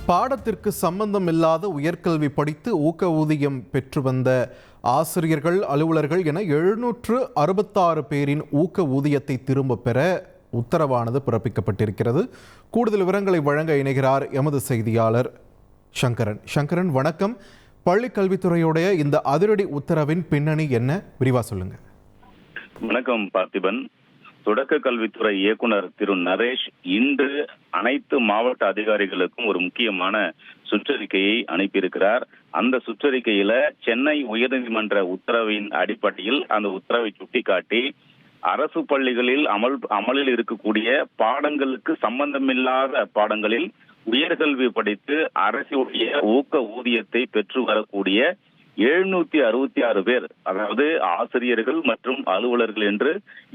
பாடத்திற்கு சம்பந்தமில்லாத உயர்கல்வி படித்து ஊக்க ஊதியம் பெற்று வந்த ஆசிரியர்கள், அலுவலர்கள் என 766 பேரின் ஊக்க ஊதியத்தை திரும்ப பெற உத்தரவானது பிறப்பிக்கப்பட்டிருக்கிறது. கூடுதல் விவரங்களை வழங்க இணைகிறார் எமது செய்தியாளர் சங்கரன். சங்கரன், வணக்கம். பள்ளி கல்வித்துறையுடைய இந்த அதிரடி உத்தரவின் பின்னணி என்ன, விரிவா சொல்லுங்க. வணக்கம் பார்த்திபன். தொடக்க கல்வித்துறை இயக்குனர் திரு நரேஷ் இன்று அனைத்து மாவட்ட அதிகாரிகளுக்கும் ஒரு முக்கியமான சுற்றறிக்கையை அனுப்பியிருக்கிறார். அந்த சுற்றறிக்கையில சென்னை உயர்நீதிமன்ற உத்தரவின் அடிப்படையில் அந்த உத்தரவை சுட்டிக்காட்டி அரசு பள்ளிகளில் அமலில் இருக்கக்கூடிய பாடங்களுக்கு சம்பந்தமில்லாத பாடங்களில் உயர்கல்வி படித்து அரசுடைய ஊக்க ஊதியத்தை பெற்று வரக்கூடிய 766 பேர், அதாவது ஆசிரியர்கள் மற்றும் அலுவலர்கள் என்று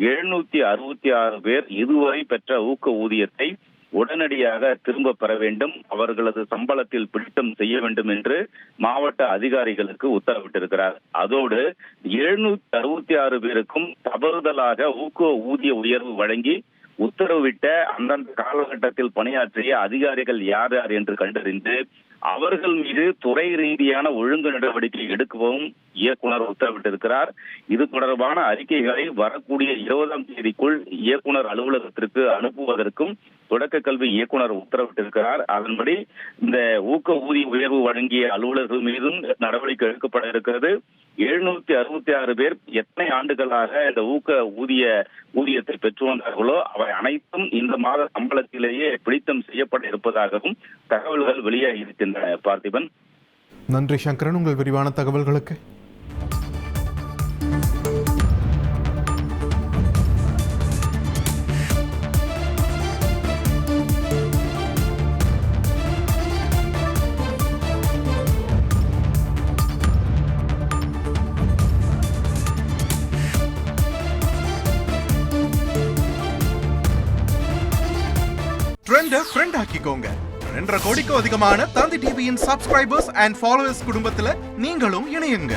766 பேர் இதுவரை பெற்ற ஊக்க ஊதியத்தை உடனடியாக திரும்ப பெற வேண்டும், அவர்களது சம்பளத்தில் பிடித்தம் செய்ய வேண்டும் என்று மாவட்ட அதிகாரிகளுக்கு உத்தரவிட்டிருக்கிறார். அதோடு 766 பேருக்கும் தவறுதலாக ஊக்க ஊதிய உயர்வு வழங்கி உத்தரவிட்ட அந்தந்த காலகட்டத்தில் பணியாற்றிய அதிகாரிகள் யார் யார் என்று கண்டறிந்து அவர்கள் மீது துறை ரீதியான ஒழுங்கு நடவடிக்கை எடுக்கவும் இயக்குனர் உத்தரவிட்டிருக்கிறார். இது தொடர்பான அறிக்கைகளை வரக்கூடிய 20ஆம் தேதிக்குள் இயக்குனர் அலுவலகத்திற்கு அனுப்புவதற்கும் தொடக்க கல்வி இயக்குனர் உத்தரவிட்டிருக்கிறார். அதன்படி இந்த ஊக்க ஊதிய உயர்வு வழங்கிய அலுவலர்கள் மீதும் நடவடிக்கை எடுக்கப்பட இருக்கிறது. 766 பேர் எத்தனை ஆண்டுகளாக இந்த ஊக்க ஊதியத்தை பெற்று வந்தார்களோ அவை அனைத்தும் இந்த மாத சம்பளத்திலேயே பிடித்தம் செய்யப்பட இருப்பதாகவும் தகவல்கள் வெளியாகி இருக்கின்றன. பார்த்திபன், நன்றி சங்கரன், உங்கள் விரிவான தகவல்களுக்கு. ட்ரெண்ட ஃப்ரெண்ட் ஆக்கிக்கோங்க. 2.5 கோடிக்கும் அதிகமான தந்தி டிவியின் சப்ஸ்கிரைபர்ஸ் அண்ட் ஃபாலோவர்ஸ் குடும்பத்துல நீங்களும் இணையுங்க.